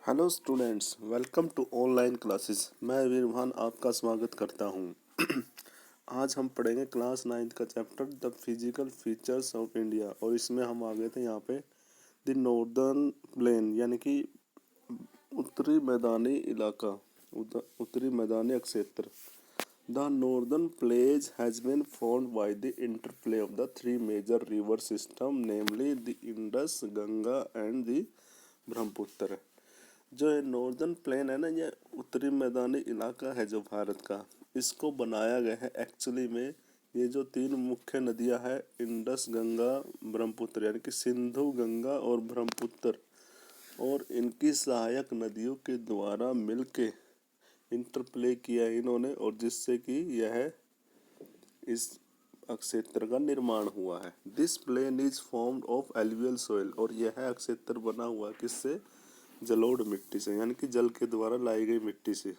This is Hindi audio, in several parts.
Hello students, welcome to online classes. मैं वीरभान आपका स्वागत करता हूं। आज हम पढ़ेंगे क्लास 9th का chapter the physical features of India. और इसमें हम आ गए थे यहाँ पे द नॉर्दर्न प्लेन, यानी कि उत्तरी मैदानी इलाका, उत्तरी मैदानी क्षेत्र। The northern plains has been formed by the interplay of the three major river system, namely the Indus, Ganga and the Brahmaputra. जो ये नॉर्दर्न प्लेन है ना, ये उत्तरी मैदानी इलाका है जो भारत का, इसको बनाया गया है एक्चुअली में। ये जो तीन मुख्य नदियां हैं, इंडस, गंगा, ब्रह्मपुत्र, यानी कि सिंधु, गंगा और ब्रह्मपुत्र, और इनकी सहायक नदियों के द्वारा मिलके इंटरप्ले किया इन्होंने, और जिससे कि यह इस क्षेत्र का निर्माण हुआ है। This plain is formed of alluvial soil, और यह क्षेत्र बना हुआ किससे? जलोढ़ मिट्टी से, यानी कि जल के द्वारा लाई गई मिट्टी से।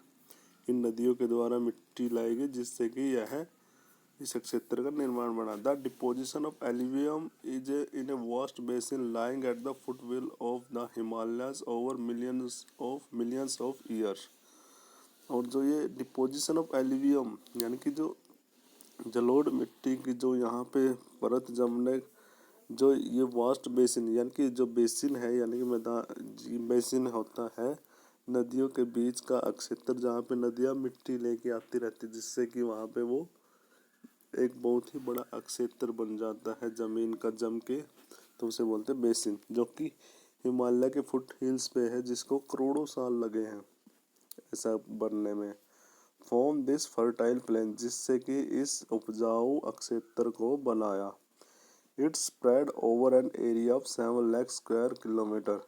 इन नदियों के द्वारा मिट्टी लाई गई, जिससे कि यह इस क्षेत्र का निर्माण बना। The deposition of alluvium is in a vast basin lying at the footwell of the Himalayas over millions of years. और जो ये डिपोजिशन ऑफ एल्यूवियम, यानी कि जो जलोढ़ मिट्टी की जो यहाँ पे परत जमने, जो ये वास्ट बेसिन, यानी कि जो बेसिन है, यानी कि मैदान बेसिन होता है नदियों के बीच का क्षेत्र, जहाँ पे नदियाँ मिट्टी लेके आती रहती, जिससे कि वहाँ पे वो एक बहुत ही बड़ा क्षेत्र बन जाता है जमीन का जम के, तो उसे बोलते हैं बेसिन, जो कि हिमालय के फुट हिल्स पे है, जिसको करोड़ों साल लगे हैं ऐसा बनने में। फॉर्म दिस फर्टाइल प्लेन, जिससे कि इस उपजाऊ क्षेत्र को बनाया। It's spread over an area of 7 lakh square kilometre,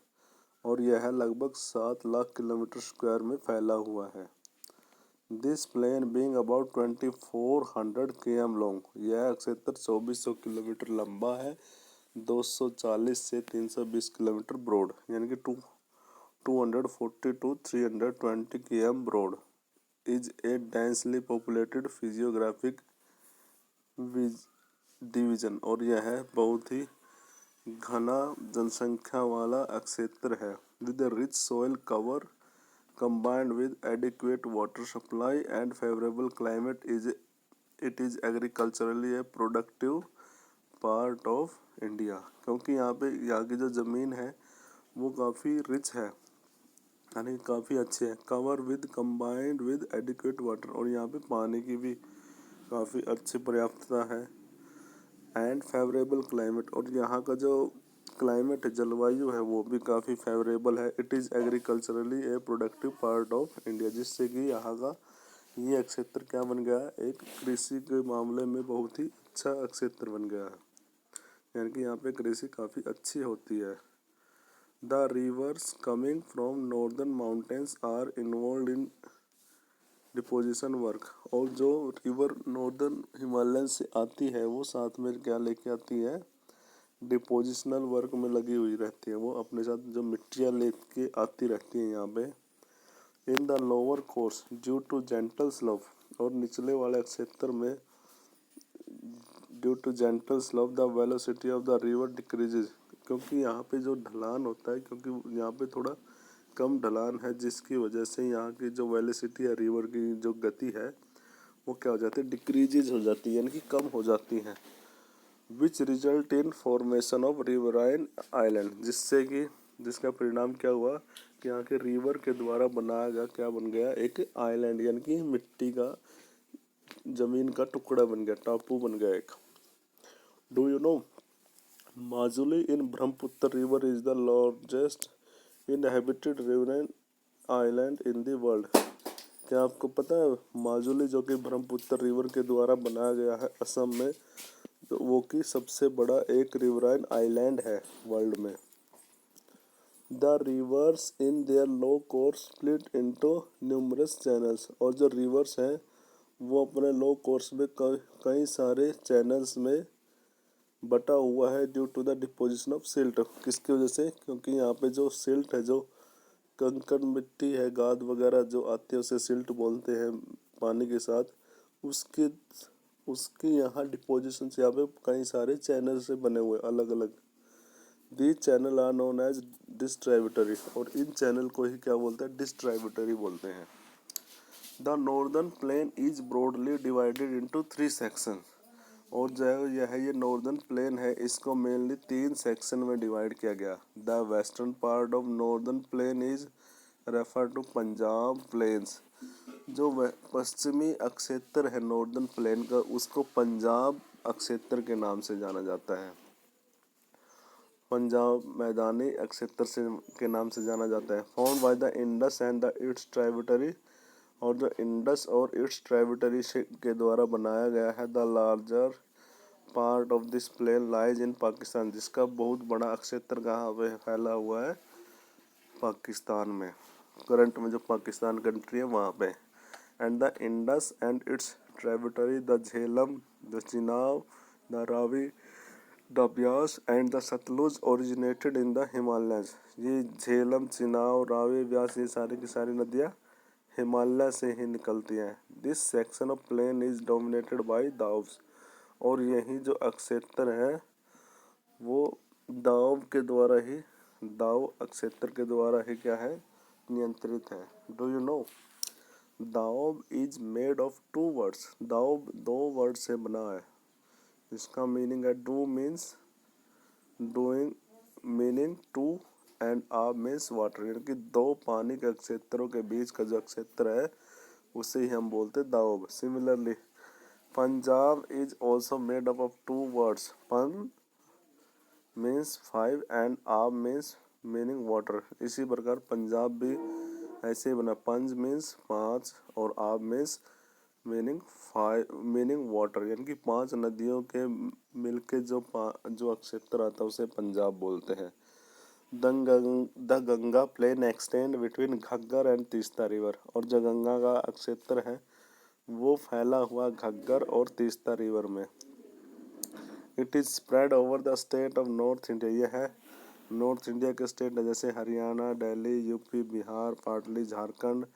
और यह लगभग 7 लाख किलोमीटर स्क्वायर में फैला हुआ है। This plain being about 2400 km long, यह क्षेत्र 2400 किलोमीटर लंबा है, 240 से 320 किलोमीटर ब्रॉड, यानी कि 240 to 320 km broad, is a densely populated physiographic division, और यह बहुत ही घना जनसंख्या वाला क्षेत्र है। With rich soil cover combined with adequate water supply and favorable climate, it is agriculturally a productive part of India। क्योंकि यहाँ की जो ज़मीन है वो काफ़ी रिच है, यानी काफ़ी अच्छी है। Cover with combined with adequate water, और यहाँ पे पानी की भी काफ़ी अच्छी पर्याप्तता है। एंड फेवरेबल क्लाइमेट, और यहाँ का जो क्लाइमेट है, जलवायु है, वो भी काफ़ी फेवरेबल है। It is agriculturally A productive part of India, जिससे कि यहाँ का ये क्षेत्र क्या बन गया है? एक कृषि के मामले में बहुत ही अच्छा क्षेत्र बन गया है, यानी कि यहाँ पे कृषि काफ़ी अच्छी होती है। The rivers coming from northern mountains are involve in deposition work, और जो रिवर नॉर्दर्न हिमालय से आती है वो साथ में क्या लेके आती है? डिपोजिशनल वर्क में लगी हुई रहती है। वो अपने साथ जो मिट्टियाँ लेके आती रहती हैं यहाँ पे। In the lower course due to gentle slope, और निचले वाले क्षेत्र में due to gentle slope the velocity of the river decreases, क्योंकि यहाँ पे जो ढलान होता है, क्योंकि यहाँ पे थोड़ा कम ढलान है, जिसकी वजह से यहाँ की जो वेलोसिटी है, रिवर की जो गति है, वो क्या हो जाती है? डिक्रीजेज हो जाती है, यानी कि कम हो जाती है। Which result in formation of riverine island, जिसका परिणाम क्या हुआ कि यहाँ के रिवर के द्वारा बनाया गया, क्या बन गया? एक आइलैंड, यानी कि मिट्टी का, जमीन का टुकड़ा बन गया, टापू बन गया एक। Do you no Majuli in Brahmaputra river is the largest inhabited riverine island in the world. क्या आपको पता है माजुली, जो कि ब्रह्मपुत्र रिवर के द्वारा बनाया गया है असम में, तो वो की सबसे बड़ा एक रिवराइन आइलैंड है वर्ल्ड में। The reverse in their low course split into numerous channels, और जो रिवर्स हैं वो अपने लो कोर्स में कई सारे चैनल्स में बटा हुआ है। Due to the deposition of silt, किसकी वजह से? क्योंकि यहाँ पे जो सिल्ट है, जो कंकड़ मिट्टी है, गाद वगैरह जो आती है, उसे सिल्ट बोलते हैं पानी के साथ, उसकी उसकी यहाँ डिपोजिशन से यहाँ पे कई सारे चैनल से बने हुए अलग अलग, the channel are known as distributary, और इन चैनल को ही क्या बोलते हैं, डिस्ट्रीब्यूटरी बोलते हैं। The northern plain is broadly divided into 3 section, और जो यह ये नॉर्दर्न प्लेन है इसको मेनली 3 सेक्शन में डिवाइड किया गया। The western part of northern plain is refer to Punjab plains, जो पश्चिमी अक्षेत्र है नॉर्दर्न प्लेन का उसको पंजाब अक्षेत्र के नाम से जाना जाता है। पंजाब मैदानी अक्षेत्र से के नाम से जाना जाता है। Found by the Indus and the it's tributary, और जो इंडस और इट्स ट्राइब्यूटरी के द्वारा बनाया गया है। The larger part of this plain lies in Pakistan, जिसका बहुत बड़ा अक्षेत्र कहाँ पे फैला हुआ है, पाकिस्तान में। करंट में जो पाकिस्तान कंट्री है वहाँ पे। And the Indus and its tributary the Jhelum, the Chenab, the Ravi, the Beas and the Sutlej originated in the Himalayas. ये झेलम, चिनाब, रावी, ब्यास, ये सारी की सारी नदियाँ हिमालय से ही निकलती हैं। This section of plain is dominated by doabs, और यही जो अक्षेत्र है वो दाव के द्वारा ही, दाव अक्षेत्र के द्वारा ही क्या है, नियंत्रित है। Do you know doab is made of 2 words, doab 2 word से बना है। इसका मीनिंग है डू means doing, meaning two, and आ मीन्स वाटर, यानी कि 2 पानी के क्षेत्रों के बीच का जो क्षेत्र है उसे ही हम बोलते दाव। Similarly Punjab is also made up of 2 words, पन मीन्स 5 एंड आब मीन्स मीनिंग वाटर। इसी प्रकार पंजाब भी ऐसे ही बना, पंज मीन्स 5 और आब मीन्स मीनिंग 5, मीनिंग वाटर, यानी कि 5 नदियों के मिलके जो क्षेत्र आता है उसे पंजाब बोलते हैं। The Ganga plain extend between Ghaggar and Teesta river, और जो गंगा का क्षेत्र है वो फैला हुआ घग्गर और तीस्ता रिवर में। It is spread over the state of north India, यह है नॉर्थ इंडिया के स्टेट है जैसे हरियाणा, दिल्ली, यूपी, बिहार, पाटली, Jharkhand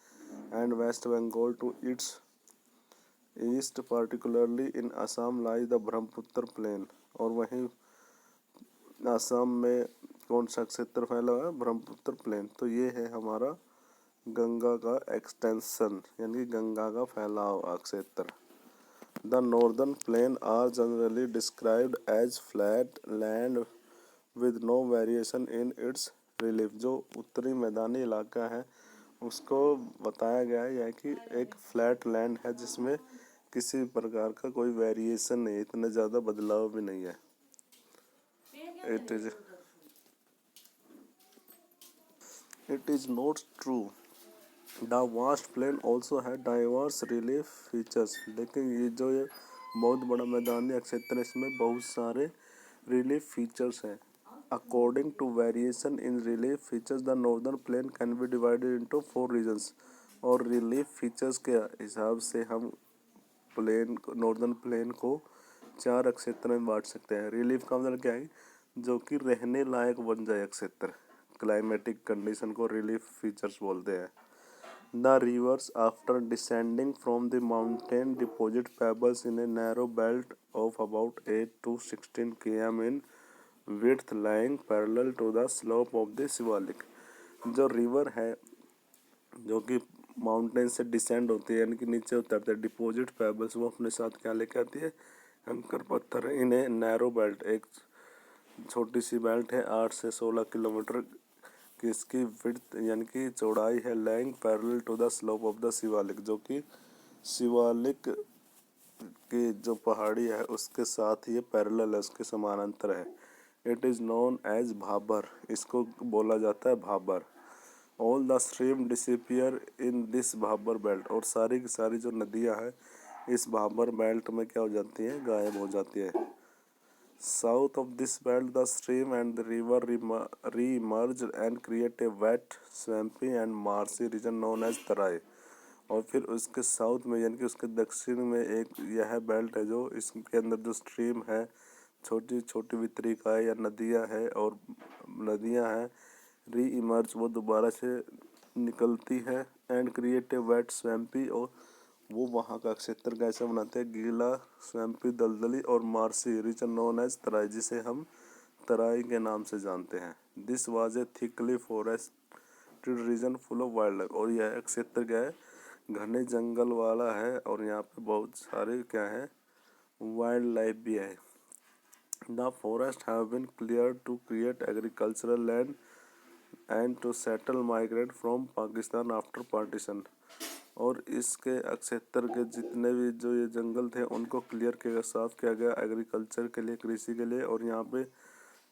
and West Bengal to its east, particularly in Assam lie the Brahmaputra plain, और वहीं असम में कौन सा क्षेत्र फैला हुआ है, ब्रह्मपुत्र प्लेन। तो ये है हमारा गंगा का एक्सटेंशन, यानी गंगा का फैलाव क्षेत्र। The northern plain are generally described as flat land with no variation in its relief, जो उत्तरी मैदानी इलाका है उसको बताया गया है कि एक फ्लैट लैंड है जिसमें किसी प्रकार का कोई वेरिएशन नहीं, इतना ज़्यादा बदलाव भी नहीं है। It is not true the vast plain also है डाइवर्स रिलीफ फीचर्स, लेकिन ये बहुत बड़ा मैदानी क्षेत्र है, इसमें बहुत सारे रिलीफ फीचर्स हैं। According to variation in relief features the northern plain can be divided into 4 regions, और रिलीफ फीचर्स के हिसाब से हम नॉर्दर्न प्लेन को 4 क्षेत्र में बांट सकते हैं। रिलीफ का मतलब क्या है, जो कि रहने लायक बन जाए क्षेत्र, क्लाइमेटिक कंडीशन को रिलीफ फीचर्स बोलते हैं। The rivers after descending from the mountain deposit pebbles in a narrow belt of about 8 to 16 km in width lying parallel to the slope of the Shiwalik. जो रिवर है जो कि माउंटेन से डिसेंड होती है, यानी कि नीचे उतरते हैं, डिपॉजिट पेबल्स वो अपने साथ क्या लेके आती है, कंकर पत्थर। इन्हें नैरो बेल्ट, एक छोटी सी बेल्ट है 8 से 16 किलोमीटर की, इसकी विड्थ यानी कि चौड़ाई है, lying parallel to the slope of the Shiwalik, जो कि शिवालिक की जो पहाड़ी है उसके साथ ये पैरेलल है, उसके समानांतर है। It is known as Bhabar, इसको बोला जाता है Bhabar. All the stream disappear in this Bhabar belt, और सारी की सारी जो नदियाँ हैं इस भाबर बेल्ट में क्या हो जाती हैं, गायब हो जाती है। South of this belt the stream and the river re-emerge and create a wet swampy and marshy region known as Terai, और फिर उसके साउथ में यानी कि उसके दक्षिण में एक यह बेल्ट है जो इसके अंदर जो स्ट्रीम है, छोटी छोटी वितरिकाएँ या नदियाँ है, और नदियाँ हैं री इमर्ज वो दोबारा से निकलती है, and create a wet swampy, और वो वहाँ का क्षेत्र कैसे बनाते हैं, गीला, स्वैम्पी, दलदली, और marshy region known as Terai, जिसे हम तराई के नाम से जानते हैं। This was a thickly forested region full of wildlife. और यह क्षेत्र क्या है, घने जंगल वाला है और यहाँ पे बहुत सारे क्या है, वाइल्ड लाइफ भी है। The forest have been clear to create agricultural land and to settle migrate from Pakistan after partition. और इसके क्षेत्र के जितने भी जो ये जंगल थे उनको क्लियर किया, साफ किया गया एग्रीकल्चर के लिए, कृषि के लिए। और यहाँ पे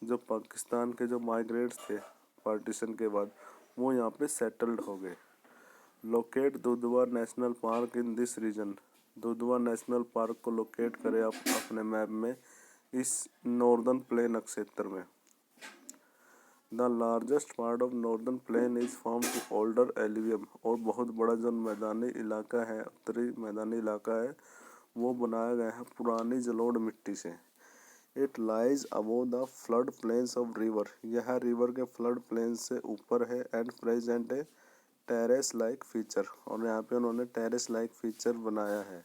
जो पाकिस्तान के जो माइग्रेट्स थे पार्टीशन के बाद, वो यहाँ पे सेटल्ड हो गए। Locate Dudhwa national park in this region. Dudhwa national park को लोकेट करें आप अपने मैप में इस नॉर्दर्न प्लेन क्षेत्र में। The largest part of northern plain is form to older alluvium. और बहुत बड़ा जो मैदानी इलाका है, उत्तरी मैदानी इलाका है, वो बनाया गया है पुरानी जलोढ़ मिट्टी से। It lies above the flood plains of river. यह रिवर के फ्लड प्लेन से ऊपर है। And present a terrace like feature. और यहाँ पे उन्होंने टेरेस लाइक फीचर बनाया है।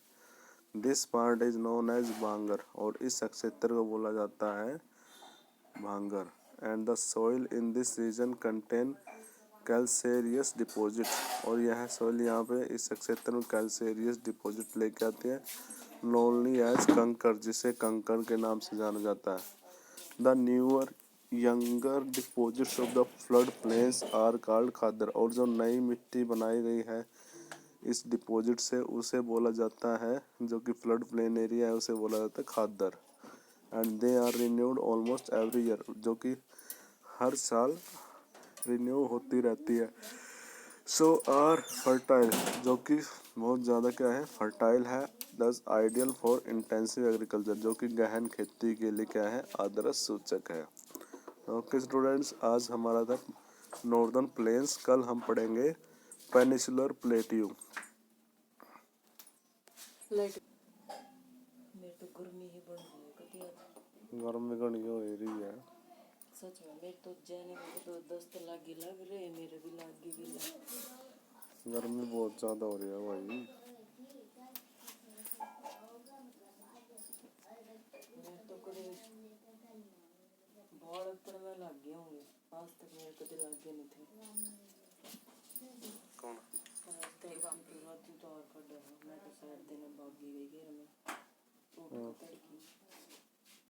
This part is known as Bhangar. और इस क्षेत्र को बोला जाता है Bhangar. And the soil in this region contain calcareous deposit. और यह सॉइल यहाँ पे इस क्षेत्र में कैल्सेरियस डिपॉजिट लेके आती है, नोनली एज कंकर, जिसे कंकर के नाम से जाना जाता है। The newer younger deposits of the flood plains are called khadar. और जो नई मिट्टी बनाई गई है इस डिपॉजिट से, उसे बोला जाता है, जो कि फ्लड प्लेन एरिया है, उसे बोला जाता है khadar. And they are renewed almost every year. जो कि हर साल रिन्यू होती रहती है। सो आर फर्टाइल, जो कि बहुत ज़्यादा क्या है, फर्टाइल है। दस आइडियल फॉर इंटेंसिव एग्रीकल्चर, जो कि गहन खेती के लिए क्या है, आदर्श सूचक है। ओके स्टूडेंट्स, आज हमारा था नॉर्दर्न प्लेन्स। कल हम पढ़ेंगे पेनिसुलर प्लेट्यू। मेरे तो गर्मी ही बढ़ रही है कभी आज। गर्मी घनी हो रही है सच में मेरे तो जाने में तो दस्त लग रहे, मेरे भी लग गई। गर्मी बहुत ज़्यादा हो रही है भाई। मैं तो कभी बाल पर में लग गया होंगे, आज तक मेरे कभी लगे नहीं थे। कौन तेरे काम की बात तो और कर रहा, मैं तो साइड देने भाग गई घर में।